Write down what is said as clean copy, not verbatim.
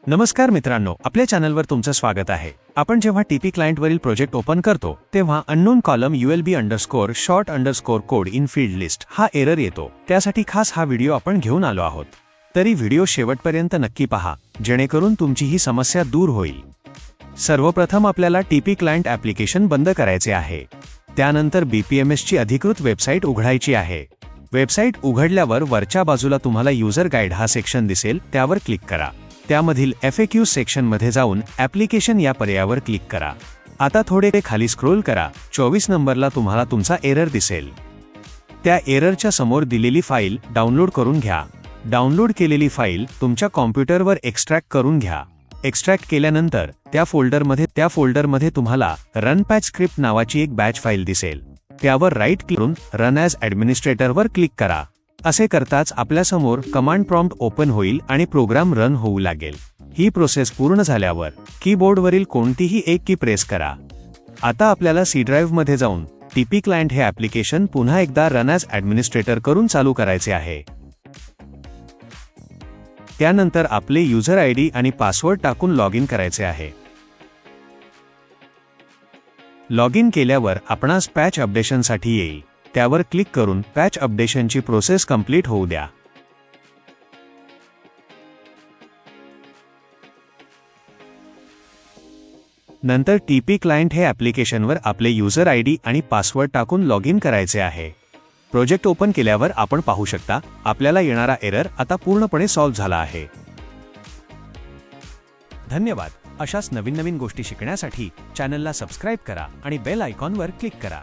नमस्कार मित्रांनो, आपल्या चॅनलवर तुमचं स्वागत आहे। आपण जेव्हा टीपी क्लायंटवरील प्रोजेक्ट ओपन करतो तेव्हा unknown column ULB_short_code in field list हा एरर येतो। त्यासाठी खास हा व्हिडिओ आपण घेऊन आलो आहोत। तरी व्हिडिओ शेवटपर्यंत नक्की पहा, जेणेकरून तुमची ही समस्या दूर होईल। सर्वप्रथम आपल्याला टीपी क्लायंट ॲप्लिकेशन बंद करायचे आहे। त्यानंतर BPMS ची अधिकृत वेबसाईट उघडायची आहे। वेबसाईट उघडल्यावर वरच्या बाजूला तुम्हाला यूजर गाईड हा सेक्शन दिसेल, त्यावर क्लिक करा। त्यामधील FAQ सेक्शनमध्ये जाऊन ॲप्लिकेशन या पर्यायावर क्लिक करा। आता थोडे खाली स्क्रोल करा, 24 नंबरला तुम्हाला तुमचा एरर दिसेल। त्या एररच्या समोर दिलेली फाईल डाउनलोड करून घ्या। डाउनलोड केलेली फाईल तुमच्या कॉम्प्युटरवर एक्स्ट्रॅक्ट करून घ्या। एक्स्ट्रॅक्ट केल्यानंतर त्या फोल्डरमध्ये तुम्हाला रन पॅच स्क्रिप्ट नावाची एक बॅच फाईल दिसेल। त्यावर राईट क्लिक करून रन ॲज ॲडमिनिस्ट्रेटरवर क्लिक करा। असे करताच आपल्यासमोर कमांड प्रॉम्प्ट ओपन होईल आणि प्रोग्राम रन होऊ लागेल। ही प्रोसेस पूर्ण झाल्यावर कीबोर्डवरील कोणतीही एक की प्रेस करा। आता आपल्याला सी ड्राईव्हमध्ये जाऊन टीपी क्लायंट हे ॲप्लिकेशन पुन्हा एकदा रन ॲज ॲडमिनिस्ट्रेटर करून चालू करायचे आहे। त्यानंतर आपले यूजर ID आणि पासवर्ड टाकून लॉग इन करायचे आहे। लॉग इन केल्यावर आपणास पॅच अपडेशनसाठी येईल। त्यावर क्लिक करून पॅच अपडेशनची प्रोसेस कंप्लीट होऊ द्या। नंतर टीपी क्लायंट हे ॲप्लिकेशनवर आपले यूजर ID आणि पासवर्ड टाकून लॉग इन करायचे आहे। प्रोजेक्ट ओपन केल्यावर आपण पाहू शकता, आपल्याला येणारा एरर आता पूर्णपणे सॉल्व्ह झाला आहे। धन्यवाद। अशाच नवीन गोष्टी शिकण्यासाठी चॅनलला सबस्क्राईब करा आणि बेल आयकॉनवर क्लिक करा।